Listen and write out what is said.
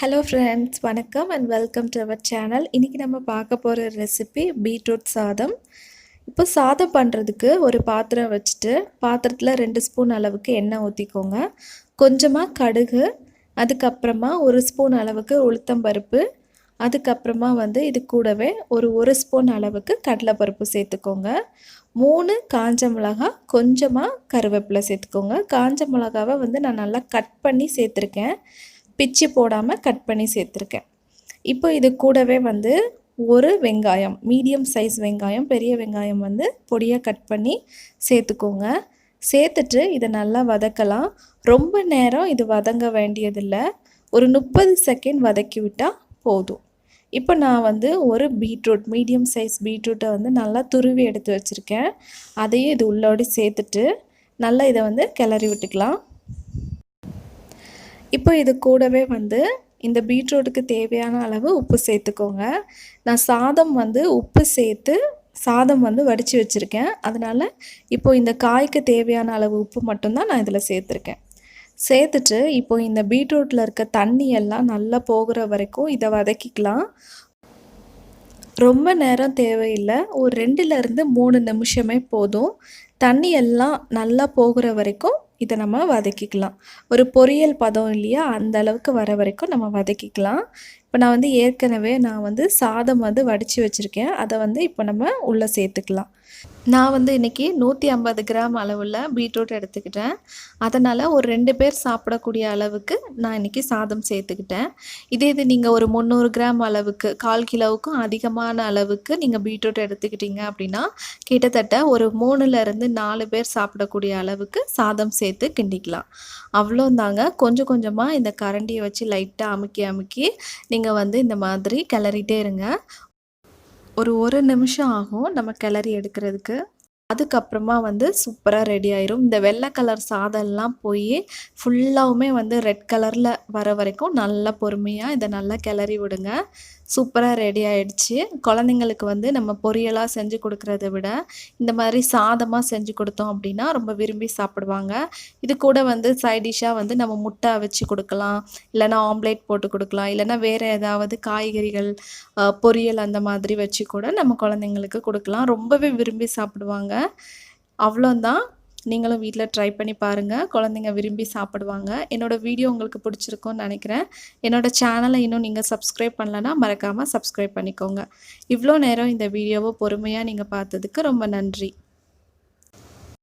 Hello friends, வணக்கம் and welcome to our channel. இன்றைக்கி நம்ம பார்க்க போகிற ரெசிபி பீட்ரூட் சாதம். இப்போ சாதம் பண்ணுறதுக்கு ஒரு பாத்திரம் வச்சுட்டு பாத்திரத்தில் 2 ஸ்பூன் அளவுக்கு எண்ணெய் ஊற்றிக்கோங்க. கொஞ்சமாக கடுகு, அதுக்கப்புறமா 1 ஸ்பூன் அளவுக்கு உளுத்தம்பருப்பு, அதுக்கப்புறமா இது கூடவே ஒரு ஸ்பூன் அளவுக்கு கடலைப்பருப்பு சேர்த்துக்கோங்க. 3 காஞ்ச மிளகா, கொஞ்சமாக கருவேப்பிலை சேர்த்துக்கோங்க. காஞ்ச மிளகாவை நான் நல்லா கட் பண்ணி சேர்த்துருக்கேன், பிச்சு போடாமல் கட் பண்ணி சேர்த்துருக்கேன். இப்போ இது கூடவே ஒரு வெங்காயம், மீடியம் சைஸ் வெங்காயம், பெரிய வெங்காயம் பொடியாக கட் பண்ணி சேர்த்துக்கோங்க. சேர்த்துட்டு இதை நல்லா வதக்கலாம். ரொம்ப நேரம் இது வதங்க வேண்டியதில்லை, ஒரு 30 செகண்ட் வதக்கி விட்டால் போதும். இப்போ நான் ஒரு பீட்ரூட், மீடியம் சைஸ் பீட்ரூட்டை நல்லா துருவி எடுத்து வச்சுருக்கேன். அதையும் இது உள்ளோடி சேர்த்துட்டு நல்லா இதை கிளறி விட்டுக்கலாம். இப்போ இது கூடவே இந்த பீட்ரூட்டுக்கு தேவையான அளவு உப்பு சேர்த்துக்கோங்க. நான் சாதம் உப்பு சேர்த்து சாதம் வடித்து வச்சுருக்கேன். அதனால் இப்போது இந்த காய்க்கு தேவையான அளவு உப்பு மட்டும்தான் நான் இதில் சேர்த்துருக்கேன். சேர்த்துட்டு இப்போ இந்த பீட்ரூட்டில் இருக்க தண்ணி எல்லாம் நல்லா போகிற வரைக்கும் இதை வதக்கிக்கலாம். ரொம்ப நேரம் தேவையில்லை, ஒரு 2லேருந்து 3 நிமிஷமே போதும். தண்ணி எல்லாம் நல்லா போகிற வரைக்கும் இதை நம்ம வதக்கிக்கலாம். ஒரு பொரியல் பதம் இல்லையா, அந்த அளவுக்கு வர வரைக்கும் நம்ம வதக்கிக்கலாம். இப்போ நான் ஏற்கனவே சாதம் வடித்து வச்சுருக்கேன். அதை இப்போ நம்ம உள்ளே சேர்த்துக்கலாம். நான் இன்றைக்கி 150 கிராம் அளவில் பீட்ரூட் எடுத்துக்கிட்டேன். அதனால் ஒரு 2 பேர் சாப்பிடக்கூடிய அளவுக்கு நான் இன்றைக்கி சாதம் சேர்த்துக்கிட்டேன். இது நீங்கள் ஒரு 300 கிராம் அளவுக்கு, 1/4 கிலோவுக்கும் அதிகமான அளவுக்கு நீங்கள் பீட்ரூட் எடுத்துக்கிட்டிங்க அப்படின்னா கிட்டத்தட்ட ஒரு 3லேருந்து 4 பேர் சாப்பிடக்கூடிய அளவுக்கு சாதம் சேர்த்து கிண்டிக்கலாம். அவ்வளோந்தாங்க. கொஞ்சம் கொஞ்சமாக இந்த கரண்டியை வச்சு லைட்டாக அமுக்கி அமுக்கி நீங்கள் இந்த மாதிரி கிளறிட்டே இருங்க. ஒரு நிமிஷம் ஆகும் நம்ம கிளறி எடுக்கிறதுக்கு. அதுக்கப்புறமா சூப்பராக ரெடி ஆயிரும். இந்த வெள்ளை கலர் சாதம்லாம் போய் ஃபுல்லாகவுமே ரெட் கலரில் வர வரைக்கும் நல்லா பொறுமையாக இதை நல்லா கிளறி விடுங்க. சூப்பராக ரெடி ஆகிடுச்சு. குழந்தைங்களுக்கு நம்ம பொரியலாக செஞ்சு கொடுக்குறத விட இந்த மாதிரி சாதமாக செஞ்சு கொடுத்தோம் அப்படின்னா ரொம்ப விரும்பி சாப்பிடுவாங்க. இது கூட சைட் டிஷ்ஷாக நம்ம முட்டை வச்சு கொடுக்கலாம், இல்லைனா ஆம்லேட் போட்டு கொடுக்கலாம், இல்லைனா வேறு ஏதாவது காய்கறிகள் பொரியல் அந்த மாதிரி வச்சு கூட நம்ம குழந்தைங்களுக்கு கொடுக்கலாம். ரொம்பவே விரும்பி சாப்பிடுவாங்க. அவ்வளோதான். நீங்களும் வீட்டில் ட்ரை பண்ணி பாருங்கள், குழந்தைங்க விரும்பி சாப்பிடுவாங்க. என்னோடய வீடியோ உங்களுக்கு பிடிச்சிருக்கும்னு நினைக்கிறேன். என்னோடய சேனலை இன்னும் நீங்கள் சப்ஸ்கிரைப் பண்ணலன்னா மறக்காமல் சப்ஸ்கிரைப் பண்ணிக்கோங்க. இவ்வளோ நேரம் இந்த வீடியோவை பொறுமையாக நீங்கள் பார்த்ததுக்கு ரொம்ப நன்றி.